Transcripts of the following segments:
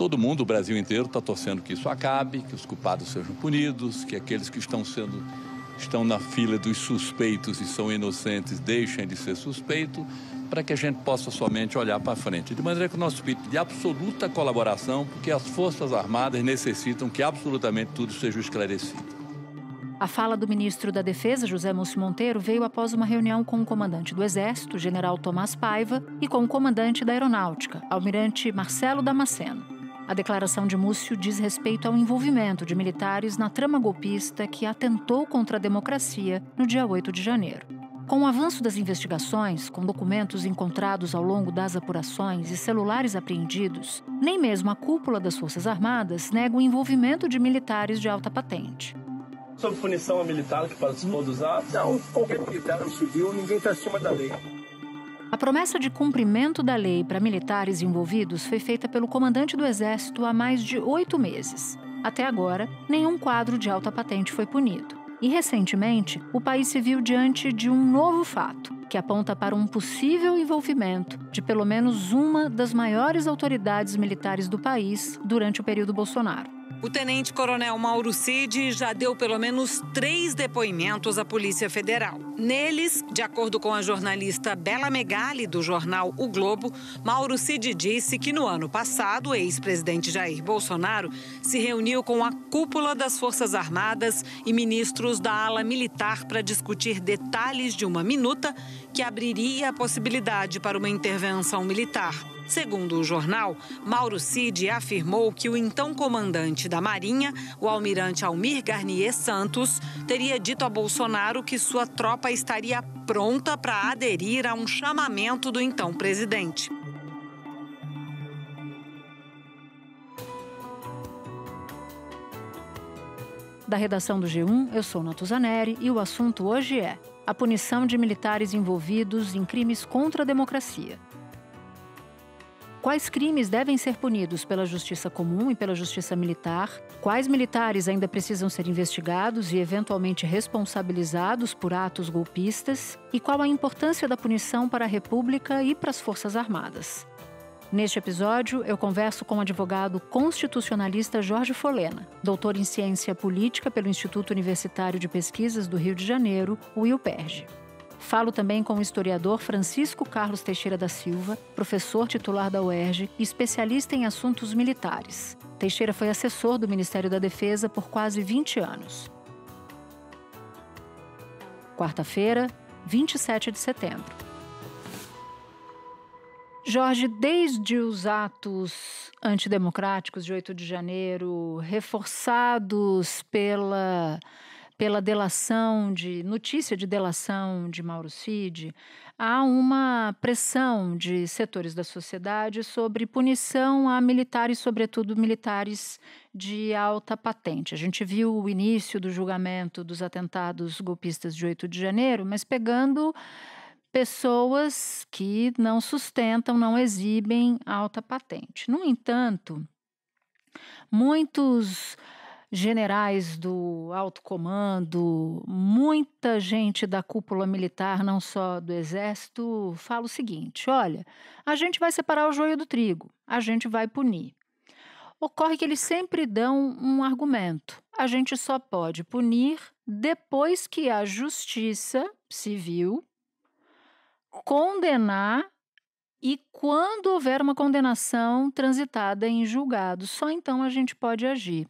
Todo mundo, o Brasil inteiro, está torcendo que isso acabe, que os culpados sejam punidos, que aqueles que estão na fila dos suspeitos e são inocentes deixem de ser suspeitos, para que a gente possa somente olhar para frente. De maneira que o nosso espírito de absoluta colaboração, porque as Forças Armadas necessitam que absolutamente tudo seja esclarecido. A fala do ministro da Defesa, José Múcio Monteiro, veio após uma reunião com o comandante do Exército, general Tomás Paiva, e com o comandante da Aeronáutica, almirante Marcelo Damasceno. A declaração de Múcio diz respeito ao envolvimento de militares na trama golpista que atentou contra a democracia no dia 8 de janeiro. Com o avanço das investigações, com documentos encontrados ao longo das apurações e celulares apreendidos, nem mesmo a cúpula das Forças Armadas nega o envolvimento de militares de alta patente. Sobre punição a militar que participou dos atos? Não, qualquer militar ou civil, ninguém está acima da lei. A promessa de cumprimento da lei para militares envolvidos foi feita pelo comandante do Exército há mais de 8 meses. Até agora, nenhum quadro de alta patente foi punido. E, recentemente, o país se viu diante de um novo fato, que aponta para um possível envolvimento de pelo menos uma das maiores autoridades militares do país durante o período Bolsonaro. O tenente-coronel Mauro Cid já deu pelo menos 3 depoimentos à Polícia Federal. Neles, de acordo com a jornalista Bela Megali, do jornal O Globo, Mauro Cid disse que no ano passado o ex-presidente Jair Bolsonaro se reuniu com a cúpula das Forças Armadas e ministros da ala militar para discutir detalhes de uma minuta que abriria a possibilidade para uma intervenção militar. Segundo o jornal, Mauro Cid afirmou que o então comandante da Marinha, o almirante Almir Garnier Santos, teria dito a Bolsonaro que sua tropa estaria pronta para aderir a um chamamento do então presidente. Da redação do G1, eu sou Natuzaneri e o assunto hoje é a punição de militares envolvidos em crimes contra a democracia. Quais crimes devem ser punidos pela Justiça Comum e pela Justiça Militar? Quais militares ainda precisam ser investigados e eventualmente responsabilizados por atos golpistas? E qual a importância da punição para a República e para as Forças Armadas? Neste episódio, eu converso com o advogado constitucionalista Jorge Folena, doutor em Ciência Política pelo Instituto Universitário de Pesquisas do Rio de Janeiro, o IUPERJ. Falo também com o historiador Francisco Carlos Teixeira da Silva, professor titular da UERJ e especialista em assuntos militares. Teixeira foi assessor do Ministério da Defesa por quase 20 anos. Quarta-feira, 27 de setembro. Jorge, desde os atos antidemocráticos de 8 de janeiro, reforçados pela delação notícia de delação de Mauro Cid, há uma pressão de setores da sociedade sobre punição a militares, sobretudo militares de alta patente. A gente viu o início do julgamento dos atentados golpistas de 8 de janeiro, mas pegando pessoas que não sustentam, não exibem alta patente. No entanto, muitos generais do alto comando, muita gente da cúpula militar, não só do Exército, fala o seguinte: olha, a gente vai separar o joio do trigo, a gente vai punir. Ocorre que eles sempre dão um argumento: a gente só pode punir depois que a justiça civil condenar e quando houver uma condenação transitada em julgado, só então a gente pode agir.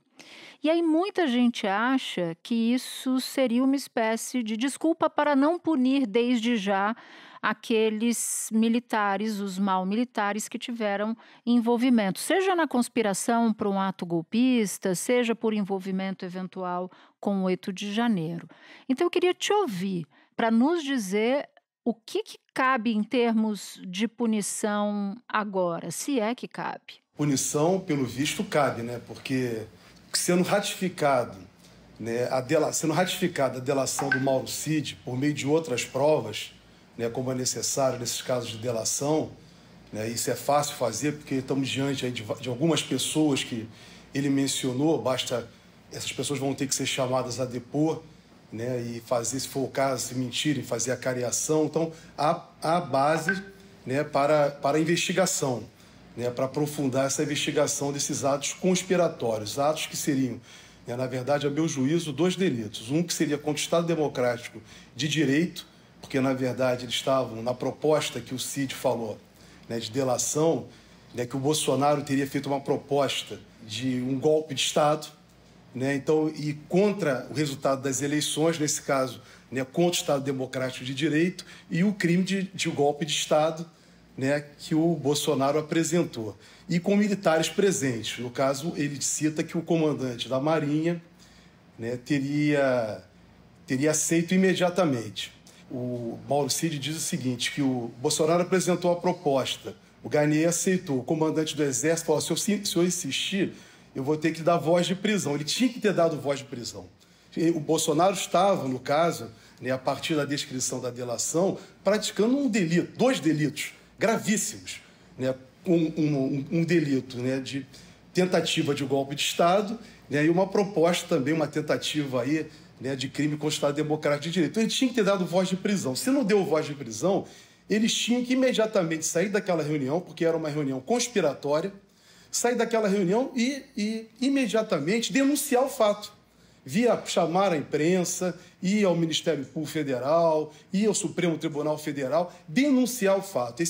E aí muita gente acha que isso seria uma espécie de desculpa para não punir desde já aqueles militares, os mal-militares que tiveram envolvimento, seja na conspiração para um ato golpista, seja por envolvimento eventual com o 8 de janeiro. Então eu queria te ouvir para nos dizer o que cabe em termos de punição agora, se é que cabe. Punição, pelo visto, cabe, né? Porque sendo ratificado, né, sendo ratificada a delação do Mauro Cid por meio de outras provas, né, como é necessário nesses casos de delação, né, isso é fácil fazer porque estamos diante aí de algumas pessoas que ele mencionou, essas pessoas vão ter que ser chamadas a depor, né, e fazer, se for o caso, se mentirem, fazer a cariação. Então, há base, né, para a investigação. né, para aprofundar essa investigação desses atos conspiratórios, atos que seriam, né, na verdade, a meu juízo, 2 delitos. Um que seria contra o Estado Democrático de Direito, porque, na verdade, eles estavam na proposta que o Cid falou, né, de delação, né, que o Bolsonaro teria feito uma proposta de um golpe de Estado, né, então, e contra o resultado das eleições, nesse caso, né, contra o Estado Democrático de Direito, e o crime de golpe de Estado, né, que o Bolsonaro apresentou. E com militares presentes. No caso, ele cita que o comandante da Marinha, né, teria aceito imediatamente. O Mauro Cid diz o seguinte, que o Bolsonaro apresentou a proposta, o Garnier aceitou, o comandante do Exército falou, se eu insistir, eu vou ter que dar voz de prisão. Ele tinha que ter dado voz de prisão. O Bolsonaro estava, no caso, né, a partir da descrição da delação, praticando um delito, 2 delitos gravíssimos, né, um delito, né, de tentativa de golpe de Estado, né, e uma proposta também, uma tentativa aí, né, de crime contra o Estado Democrático de Direito. Então, ele tinha que ter dado voz de prisão. Se não deu voz de prisão, eles tinham que imediatamente sair daquela reunião, porque era uma reunião conspiratória, sair daquela reunião e imediatamente denunciar o fato. Via chamar a imprensa, ir ao Ministério Público Federal, ir ao Supremo Tribunal Federal, denunciar o fato.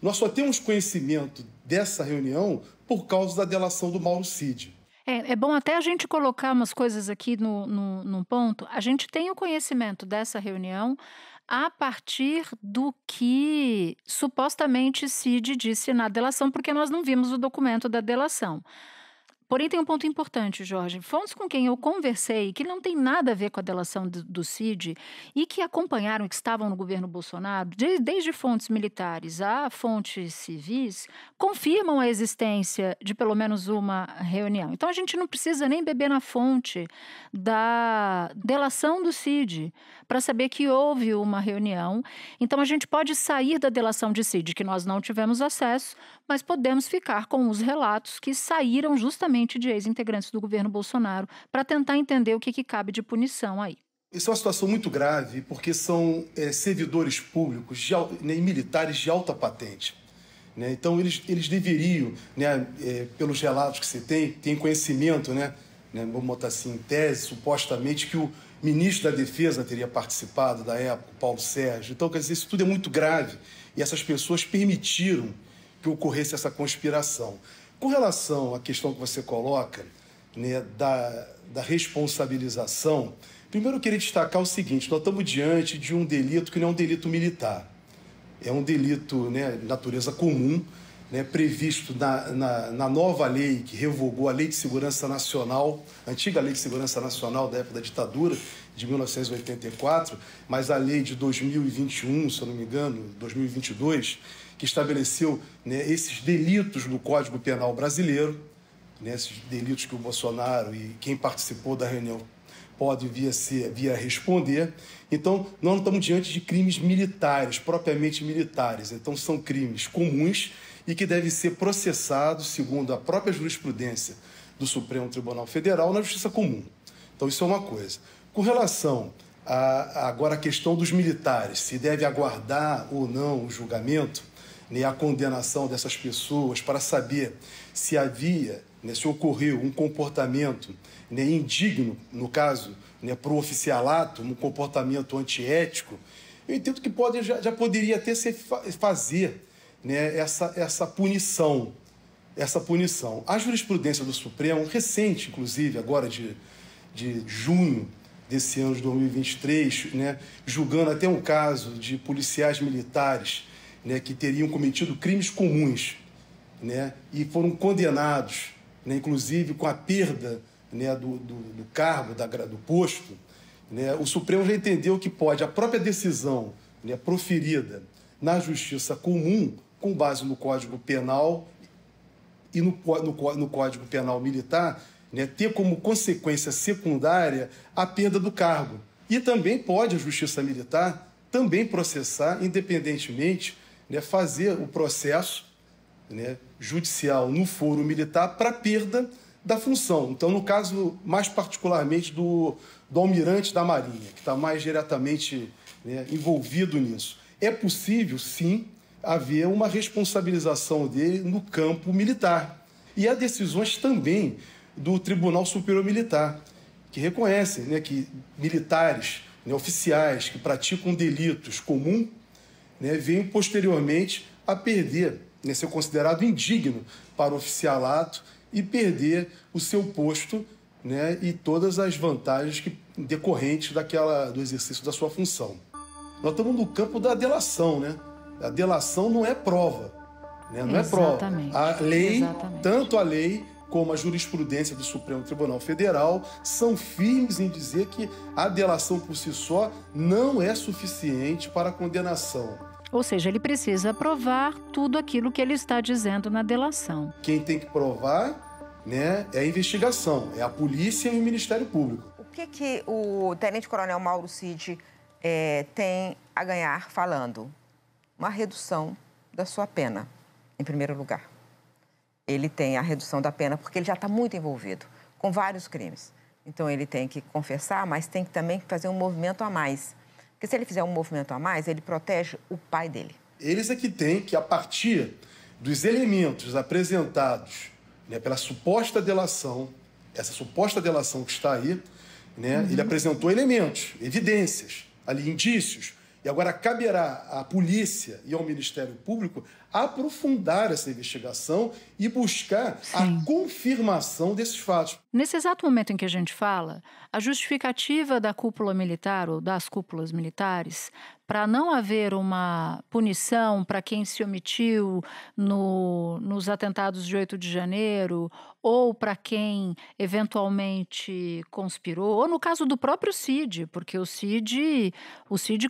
Nós só temos conhecimento dessa reunião por causa da delação do Mauro Cid. É bom até a gente colocar umas coisas aqui num ponto. A gente tem o conhecimento dessa reunião a partir do que supostamente Cid disse na delação, porque nós não vimos o documento da delação. Porém, tem um ponto importante, Jorge. Fontes com quem eu conversei, que não tem nada a ver com a delação do Cid e que acompanharam e que estavam no governo Bolsonaro, desde fontes militares a fontes civis, confirmam a existência de pelo menos uma reunião. Então, a gente não precisa nem beber na fonte da delação do Cid para saber que houve uma reunião. Então, a gente pode sair da delação de Cid, que nós não tivemos acesso, mas podemos ficar com os relatos que saíram justamente de ex-integrantes do governo Bolsonaro para tentar entender o que cabe de punição aí. Isso é uma situação muito grave, porque são servidores públicos e militares de alta patente. Né? Então, eles deveriam, né, pelos relatos que você tem conhecimento, né, vamos botar assim, em tese, supostamente, que o ministro da Defesa teria participado da época, Paulo Sérgio. Então, quer dizer, isso tudo é muito grave e essas pessoas permitiram que ocorresse essa conspiração. Com relação à questão que você coloca, né, da responsabilização, primeiro eu queria destacar o seguinte, nós estamos diante de um delito que não é um delito militar. É um delito, né, de natureza comum, né, previsto na nova lei que revogou a Lei de Segurança Nacional, a antiga Lei de Segurança Nacional da época da ditadura, de 1984, mas a lei de 2021, se eu não me engano, 2022, que estabeleceu, né, esses delitos no Código Penal brasileiro, né, esses delitos que o Bolsonaro e quem participou da reunião pode vir a responder. Então, nós não estamos diante de crimes militares, propriamente militares. Então, são crimes comuns e que devem ser processados, segundo a própria jurisprudência do Supremo Tribunal Federal, na Justiça Comum. Então, isso é uma coisa. Com relação agora à questão dos militares, se deve aguardar ou não o julgamento, né, a condenação dessas pessoas para saber se havia, né, se ocorreu um comportamento, né, indigno, no caso, né, para o oficialato, um comportamento antiético, eu entendo que já poderia até fazer, né, essa punição. A jurisprudência do Supremo, recente, inclusive, agora de junho desse ano de 2023, né, julgando até um caso de policiais militares, né, que teriam cometido crimes comuns, né, e foram condenados, né, inclusive com a perda, né, do cargo, do posto, né, o Supremo já entendeu que pode, a própria decisão, né, proferida na Justiça Comum, com base no Código Penal e no Código Penal Militar, né, ter como consequência secundária a perda do cargo. E também pode a Justiça Militar também processar, independentemente, né, fazer o processo, né, judicial no foro militar para perda da função. Então, no caso, mais particularmente do almirante da Marinha, que está mais diretamente, né, envolvido nisso. É possível, sim, haver uma responsabilização dele no campo militar. E há decisões também do Tribunal Superior Militar, que reconhecem, né, que militares, né, oficiais que praticam delitos comuns, né, venham posteriormente a perder, né, ser considerado indigno para o oficialato e perder o seu posto, né, e todas as vantagens decorrentes do exercício da sua função. Nós estamos no campo da delação, né? A delação não é prova, né? Não Exatamente. É prova. A lei, Exatamente. tanto a lei como a jurisprudência do Supremo Tribunal Federal são firmes em dizer que a delação por si só não é suficiente para a condenação. Ou seja, ele precisa provar tudo aquilo que ele está dizendo na delação. Quem tem que provar, né, é a investigação, é a polícia e o Ministério Público. O que o tenente-coronel Mauro Cid tem a ganhar falando? Uma redução da sua pena, em primeiro lugar. Ele tem a redução da pena porque ele já está muito envolvido com vários crimes. Então, ele tem que confessar, mas tem que também fazer um movimento a mais. Porque se ele fizer um movimento a mais, ele protege o pai dele. Eles é que têm que, a partir dos elementos apresentados, né, pela suposta delação, essa suposta delação que está aí, né, ele apresentou elementos, evidências, ali, indícios. E agora caberá à polícia e ao Ministério Público aprofundar essa investigação e buscar a confirmação desses fatos. Nesse exato momento em que a gente fala, a justificativa da cúpula militar ou das cúpulas militares para não haver uma punição para quem se omitiu nos atentados de 8 de janeiro ou para quem eventualmente conspirou, ou no caso do próprio Cid, porque o Cid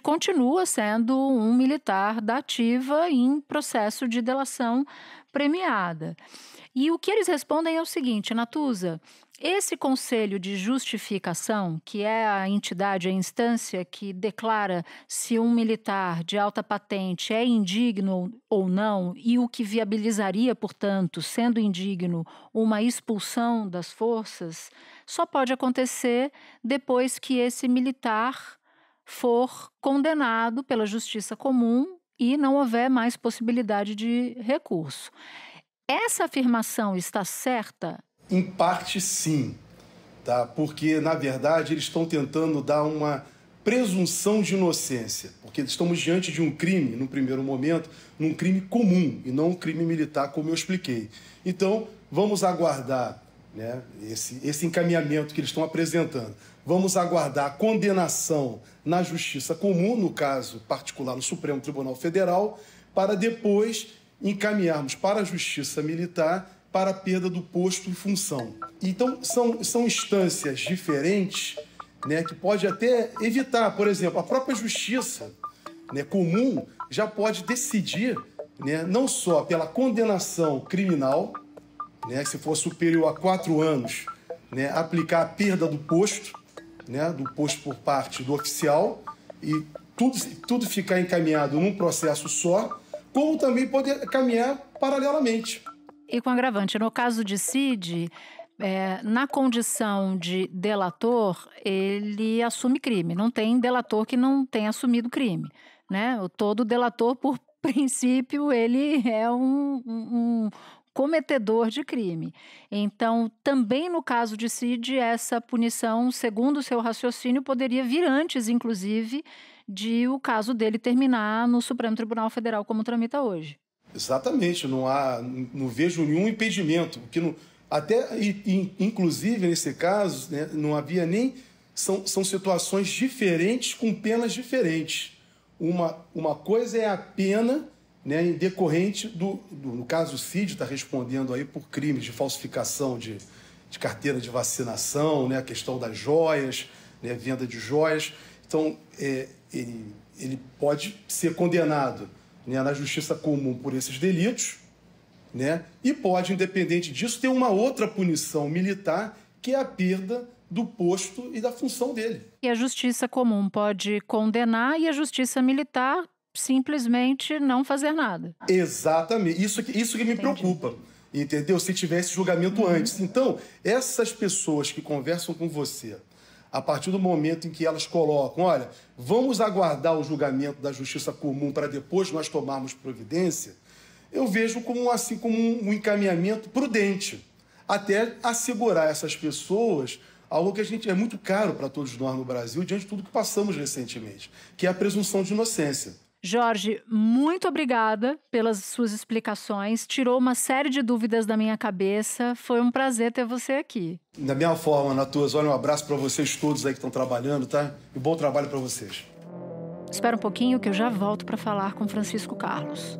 continua sendo um militar da ativa em processo de delação premiada. E o que eles respondem é o seguinte: Natuza, esse Conselho de Justificação, que é a entidade, a instância que declara se um militar de alta patente é indigno ou não, e o que viabilizaria, portanto, sendo indigno, uma expulsão das forças, só pode acontecer depois que esse militar for condenado pela justiça comum e não houver mais possibilidade de recurso. Essa afirmação está certa? Em parte, sim, tá? Porque, na verdade, eles estão tentando dar uma presunção de inocência, porque estamos diante de um crime, no primeiro momento, num crime comum e não um crime militar, como eu expliquei. Então, vamos aguardar, né, esse encaminhamento que eles estão apresentando. Vamos aguardar a condenação na Justiça Comum, no caso particular no Supremo Tribunal Federal, para depois encaminharmos para a Justiça Militar para a perda do posto e função. Então, são instâncias diferentes, né, que pode até evitar, por exemplo, a própria Justiça, né, Comum já pode decidir, né, não só pela condenação criminal, né, se for superior a 4 anos, né, aplicar a perda do posto, né, do posto por parte do oficial, e tudo ficar encaminhado num processo só, como também pode caminhar paralelamente. E com agravante, no caso de Cid, na condição de delator, ele assume crime. Não tem delator que não tenha assumido crime, né? Todo delator, por princípio, ele é um cometedor de crime. Então, também no caso de Cid, essa punição, segundo o seu raciocínio, poderia vir antes, inclusive, de o caso dele terminar no Supremo Tribunal Federal como tramita hoje. Exatamente, não vejo nenhum impedimento, porque inclusive nesse caso, né, não havia nem... São situações diferentes com penas diferentes. Uma coisa é a pena, né, decorrente no caso Cid está respondendo aí por crimes de falsificação de carteira de vacinação, né, a questão das joias, né, venda de joias. Então, ele pode ser condenado, né, na Justiça Comum por esses delitos, né, e pode, independente disso, ter uma outra punição militar, que é a perda do posto e da função dele. E a Justiça Comum pode condenar e a Justiça Militar simplesmente não fazer nada. Exatamente. Isso que me preocupa, entendeu? Se tivesse julgamento antes. Então, essas pessoas que conversam com você a partir do momento em que elas colocam, olha, vamos aguardar o julgamento da justiça comum para depois nós tomarmos providência, eu vejo como um encaminhamento prudente, até assegurar a essas pessoas algo que é muito caro para todos nós no Brasil, diante de tudo que passamos recentemente, que é a presunção de inocência. Jorge, muito obrigada pelas suas explicações. Tirou uma série de dúvidas da minha cabeça. Foi um prazer ter você aqui. Da minha forma, Natuza, olha, um abraço para vocês todos aí que estão trabalhando, tá? E bom trabalho para vocês. Espera um pouquinho que eu já volto para falar com Francisco Carlos.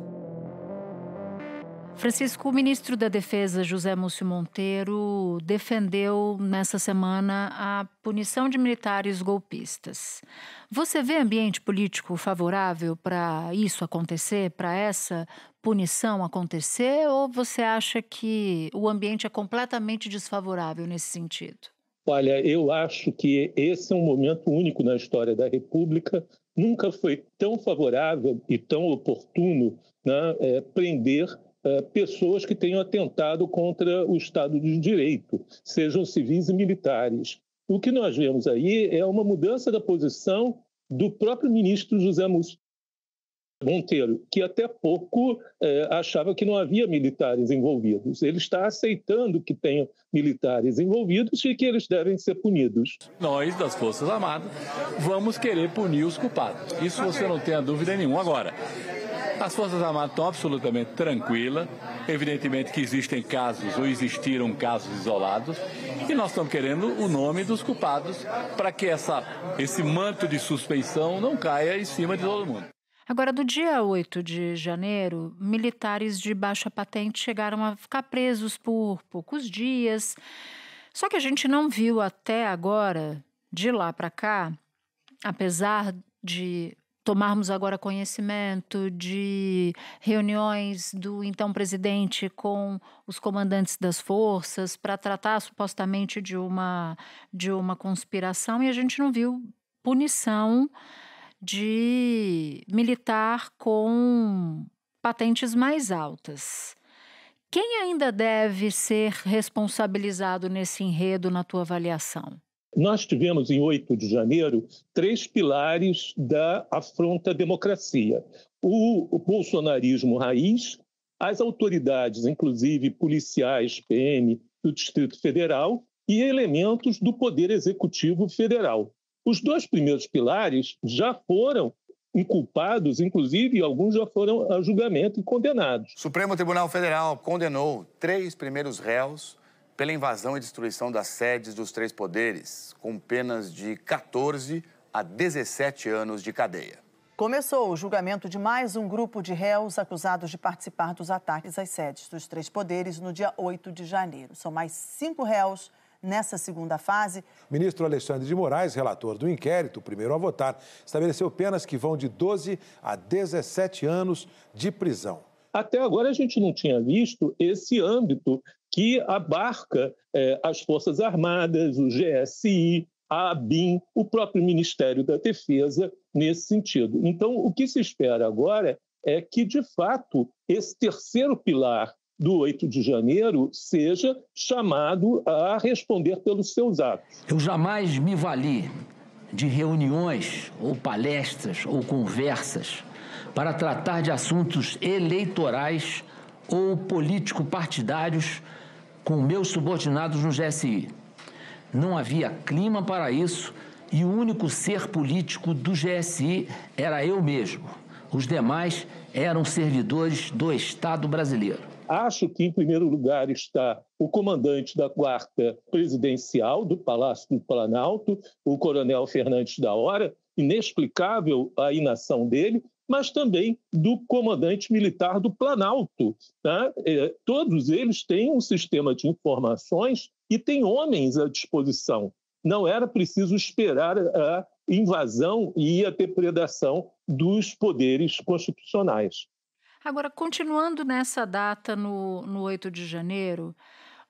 Francisco, o ministro da Defesa, José Múcio Monteiro, defendeu nessa semana a punição de militares golpistas. Você vê ambiente político favorável para isso acontecer, para essa punição acontecer, ou você acha que o ambiente é completamente desfavorável nesse sentido? Olha, eu acho que esse é um momento único na história da República. Nunca foi tão favorável e tão oportuno, né, prender pessoas que tenham atentado contra o Estado de Direito, sejam civis e militares. O que nós vemos aí é uma mudança da posição do próprio ministro José Múcio Monteiro, que até pouco achava que não havia militares envolvidos. Ele está aceitando que tenham militares envolvidos e que eles devem ser punidos. Nós, das Forças Armadas, vamos querer punir os culpados. Isso você não tem dúvida nenhuma. Agora, as Forças Armadas estão absolutamente tranquilas. Evidentemente que existem casos ou existiram casos isolados e nós estamos querendo o nome dos culpados para que esse manto de suspeição não caia em cima de todo mundo. Agora, do dia 8 de janeiro, militares de baixa patente chegaram a ficar presos por poucos dias. Só que a gente não viu até agora, de lá para cá, apesar de tomarmos agora conhecimento de reuniões do então presidente com os comandantes das forças para tratar supostamente de uma conspiração, e a gente não viu punição de militar com patentes mais altas. Quem ainda deve ser responsabilizado nesse enredo, na tua avaliação? Nós tivemos, em 8 de janeiro, 3 pilares da afronta à democracia. O bolsonarismo raiz, as autoridades, inclusive policiais, PM, do Distrito Federal e elementos do Poder Executivo Federal. Os 2 primeiros pilares já foram inculpados, inclusive alguns já foram a julgamento e condenados. O Supremo Tribunal Federal condenou 3 primeiros réus pela invasão e destruição das sedes dos 3 poderes, com penas de 14 a 17 anos de cadeia. Começou o julgamento de mais um grupo de réus acusados de participar dos ataques às sedes dos 3 poderes no dia 8 de janeiro. São mais 5 réus nessa segunda fase. O ministro Alexandre de Moraes, relator do inquérito, o primeiro a votar, estabeleceu penas que vão de 12 a 17 anos de prisão. Até agora a gente não tinha visto esse âmbito que abarca as Forças Armadas, o GSI, a ABIN, o próprio Ministério da Defesa nesse sentido. Então, o que se espera agora é que, de fato, esse terceiro pilar do 8 de janeiro seja chamado a responder pelos seus atos. Eu jamais me vali de reuniões ou palestras ou conversas para tratar de assuntos eleitorais ou político-partidários com meus subordinados no GSI. Não havia clima para isso e o único ser político do GSI era eu mesmo. Os demais eram servidores do Estado brasileiro. Acho que, em primeiro lugar, está o comandante da Guarda Presidencial do Palácio do Planalto, o coronel Fernandes da Hora, inexplicável a inação dele, mas também do comandante militar do Planalto. Tá? Todos eles têm um sistema de informações e têm homens à disposição. Não era preciso esperar a invasão e a depredação dos poderes constitucionais. Agora, continuando nessa data, no 8 de janeiro,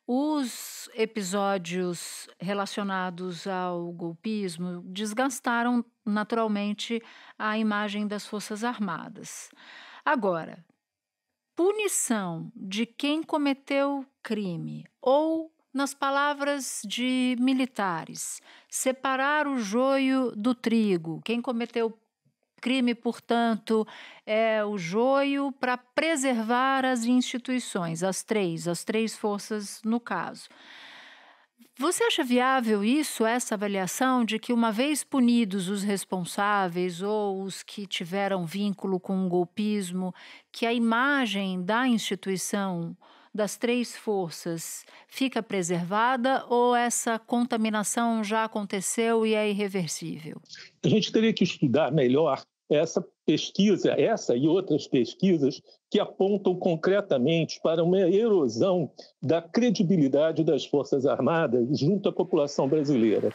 os episódios relacionados ao golpismo desgastaram naturalmente a imagem das Forças Armadas. Agora, punição de quem cometeu crime ou nas palavras de militares, separar o joio do trigo. Quem cometeu crime, portanto, é o joio para preservar as instituições, as três forças no caso. Você acha viável isso, essa avaliação de que, uma vez punidos os responsáveis ou os que tiveram vínculo com o golpismo, que a imagem da instituição das três forças fica preservada, ou essa contaminação já aconteceu e é irreversível? A gente teria que estudar melhor essa pesquisa, essa e outras pesquisas que apontam concretamente para uma erosão da credibilidade das Forças Armadas junto à população brasileira.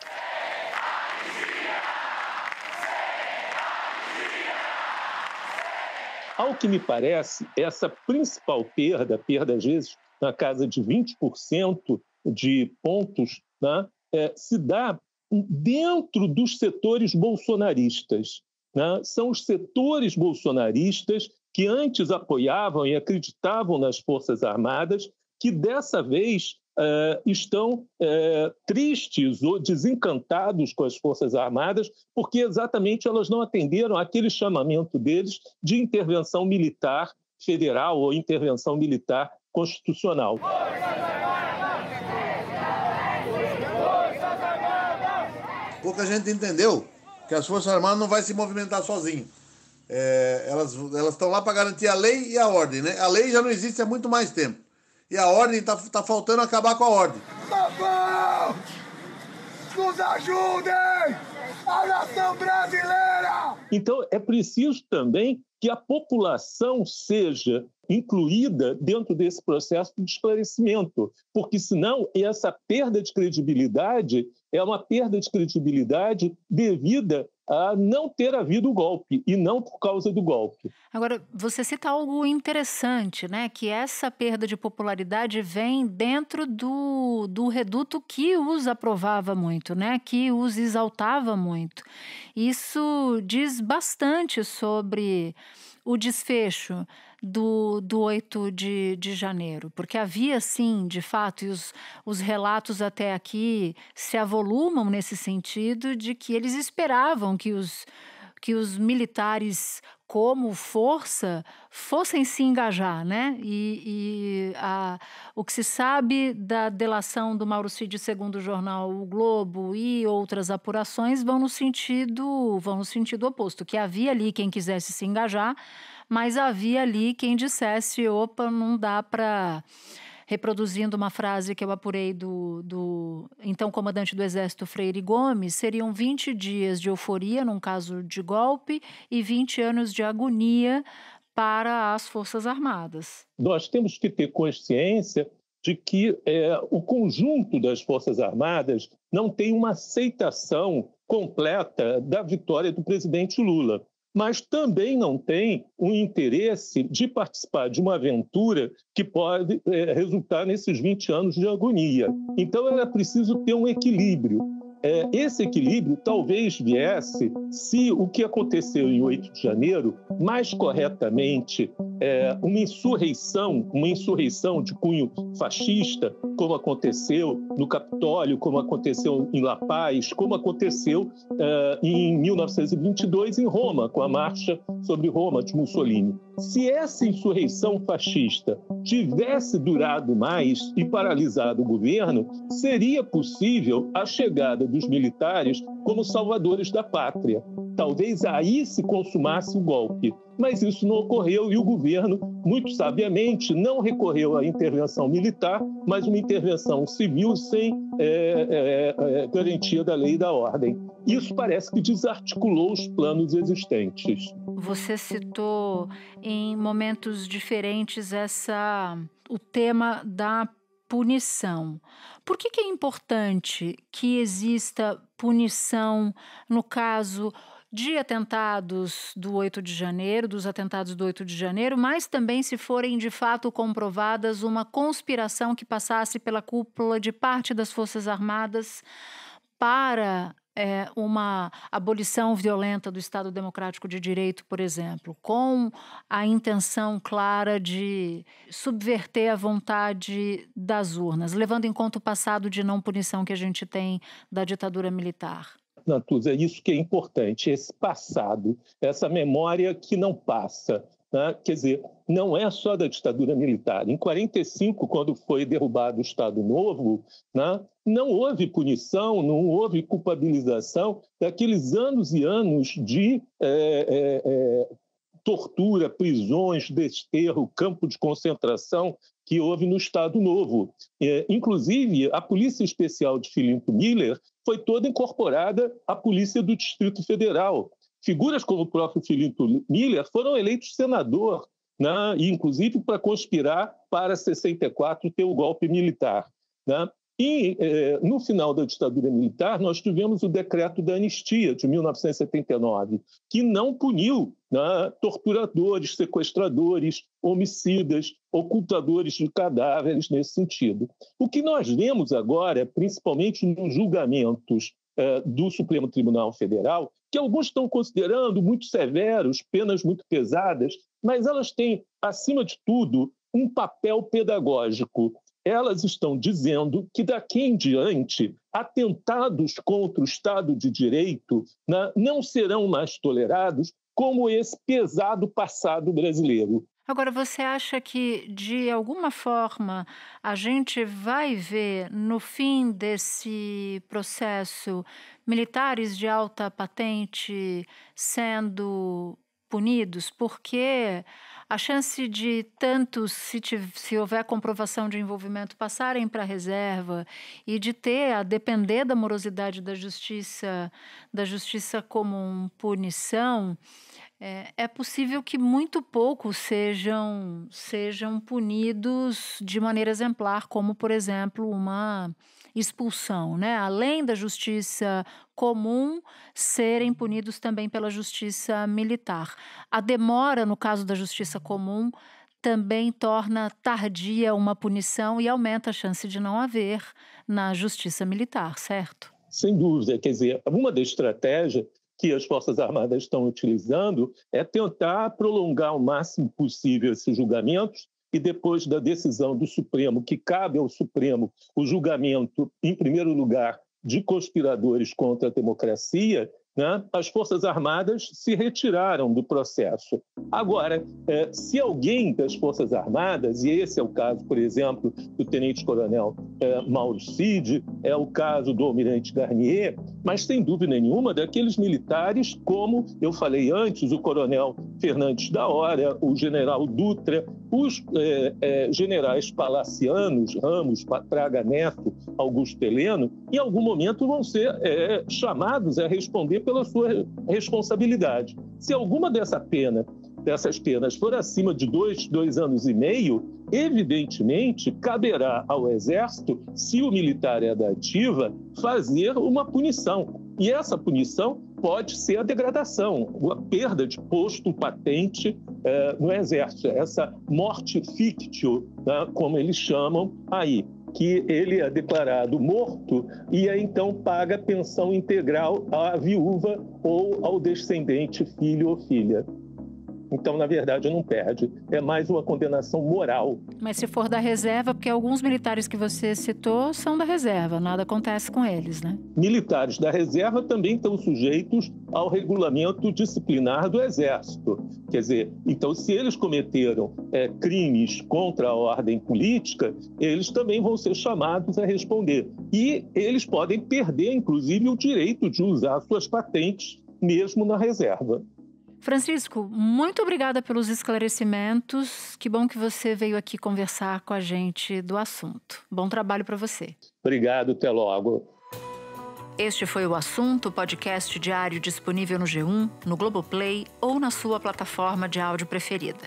Ao que me parece, essa principal perda às vezes na casa de 20% de pontos, né, se dá dentro dos setores bolsonaristas. Né? São os setores bolsonaristas que antes apoiavam e acreditavam nas Forças Armadas, que dessa vez estão tristes ou desencantados com as Forças Armadas, porque exatamente elas não atenderam àquele chamamento deles de intervenção militar federal ou intervenção militar constitucional. Pouca gente entendeu que as Forças Armadas não vão se movimentar sozinho. Elas estão lá para garantir a lei e a ordem, né? A lei já não existe há muito mais tempo. E a ordem está faltando acabar com a ordem. Papão! Nos ajudem! A nação brasileira! Então, é preciso também que a população seja incluída dentro desse processo de esclarecimento, porque senão essa perda de credibilidade é uma perda de credibilidade devida a não ter havido o golpe e não por causa do golpe. Agora, você cita algo interessante, né? Que essa perda de popularidade vem dentro do reduto que os aprovava muito, né? Que os exaltava muito. Isso diz bastante sobre o desfecho do 8 de janeiro, porque havia, sim, de fato, e os relatos até aqui se avolumam nesse sentido de que eles esperavam que os militares, como força, fossem se engajar, né? O que se sabe da delação do Mauro Cid, segundo o jornal O Globo, e outras apurações vão no sentido oposto, que havia ali quem quisesse se engajar, mas havia ali quem dissesse, opa, não dá para... Reproduzindo uma frase que eu apurei do então comandante do Exército, Freire Gomes, seriam 20 dias de euforia num caso de golpe e 20 anos de agonia para as Forças Armadas. Nós temos que ter consciência de que o conjunto das Forças Armadas não tem uma aceitação completa da vitória do presidente Lula, mas também não tem um interesse de participar de uma aventura que pode resultar nesses 20 anos de agonia. Então, era preciso ter um equilíbrio. Esse equilíbrio talvez viesse se o que aconteceu em 8 de janeiro, mais corretamente, uma insurreição de cunho fascista, como aconteceu no Capitólio, como aconteceu em La Paz, como aconteceu em 1922 em Roma, com a Marcha sobre Roma de Mussolini. Se essa insurreição fascista tivesse durado mais e paralisado o governo, seria possível a chegada dos militares como salvadores da pátria. Talvez aí se consumasse o golpe, mas isso não ocorreu e o governo, muito sabiamente, não recorreu à intervenção militar, mas uma intervenção civil sem garantia da lei e da ordem. Isso parece que desarticulou os planos existentes. Você citou em momentos diferentes o tema da punição. Por que é importante que exista punição no caso de atentados do 8 de janeiro, dos atentados do 8 de janeiro, mas também se forem de fato comprovadas uma conspiração que passasse pela cúpula de parte das Forças Armadas para uma abolição violenta do Estado Democrático de Direito, por exemplo, com a intenção clara de subverter a vontade das urnas, levando em conta o passado de não punição que a gente tem da ditadura militar? Natuza, é isso que é importante, esse passado, essa memória que não passa. Né? Quer dizer, não é só da ditadura militar. Em 1945, quando foi derrubado o Estado Novo, né, não houve punição, não houve culpabilização daqueles anos e anos de tortura, prisões, desterro, campo de concentração que houve no Estado Novo. Inclusive, a Polícia Especial de Filinto Miller foi toda incorporada à Polícia do Distrito Federal. Figuras como o próprio Filinto Miller foram eleitos senador, né? E, inclusive, para conspirar para 64 ter o golpe militar. Né? E, no final da ditadura militar, nós tivemos o decreto da anistia, de 1979, que não puniu, né, torturadores, sequestradores, homicidas, ocultadores de cadáveres nesse sentido. O que nós vemos agora, principalmente nos julgamentos do Supremo Tribunal Federal, que alguns estão considerando muito severos, penas muito pesadas, mas elas têm, acima de tudo, um papel pedagógico. Elas estão dizendo que, daqui em diante, atentados contra o Estado de Direito, né, não serão mais tolerados como esse pesado passado brasileiro. Agora, você acha que, de alguma forma, a gente vai ver, no fim desse processo, militares de alta patente sendo punidos? Porque a chance de tantos, se houver comprovação de envolvimento, passarem para a reserva e de ter, a depender da morosidade da justiça comum, punição, é possível que muito poucos sejam punidos de maneira exemplar, como, por exemplo, uma expulsão, né? Além da justiça comum, serem punidos também pela justiça militar. A demora, no caso da justiça comum, também torna tardia uma punição e aumenta a chance de não haver na justiça militar, certo? Sem dúvida. Quer dizer, uma das estratégias que as Forças Armadas estão utilizando é tentar prolongar o máximo possível esses julgamentos e, depois da decisão do Supremo, que cabe ao Supremo o julgamento, em primeiro lugar, de conspiradores contra a democracia, né, as Forças Armadas se retiraram do processo. Agora, se alguém das Forças Armadas, e esse é o caso, por exemplo, do Tenente-Coronel Mauro Cid, é o caso do Almirante Garnier, mas, sem dúvida nenhuma, daqueles militares, como eu falei antes, o Coronel Fernandes da Hora, o General Dutra, os generais palacianos, Ramos, Praga Neto, Augusto Heleno, em algum momento vão ser chamados a responder pela sua responsabilidade. Se alguma dessas penas for acima de 2 anos e meio, evidentemente caberá ao Exército, se o militar é da ativa, fazer uma punição. E essa punição pode ser a degradação, a perda de posto, patente no Exército, essa morte fictio, né, como eles chamam aí, que ele é declarado morto e aí, então, paga pensão integral à viúva ou ao descendente, filho ou filha. Então, na verdade, não perde. É mais uma condenação moral. Mas se for da reserva, porque alguns militares que você citou são da reserva, nada acontece com eles, né? Militares da reserva também estão sujeitos ao regulamento disciplinar do Exército. Quer dizer, então, se eles cometeram crimes contra a ordem política, eles também vão ser chamados a responder. E eles podem perder, inclusive, o direito de usar suas patentes, mesmo na reserva. Francisco, muito obrigada pelos esclarecimentos. Que bom que você veio aqui conversar com a gente do assunto. Bom trabalho para você. Obrigado, até logo. Este foi o Assunto, podcast diário disponível no G1, no Globoplay ou na sua plataforma de áudio preferida.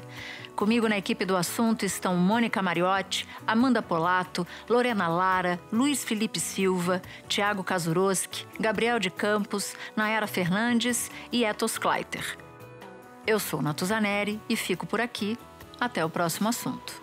Comigo na equipe do Assunto estão Mônica Mariotti, Amanda Polato, Lorena Lara, Luiz Felipe Silva, Tiago Kazuroski, Gabriel de Campos, Nayara Fernandes e Etos Kleiter. Eu sou Natuza Neri e fico por aqui. Até o próximo assunto.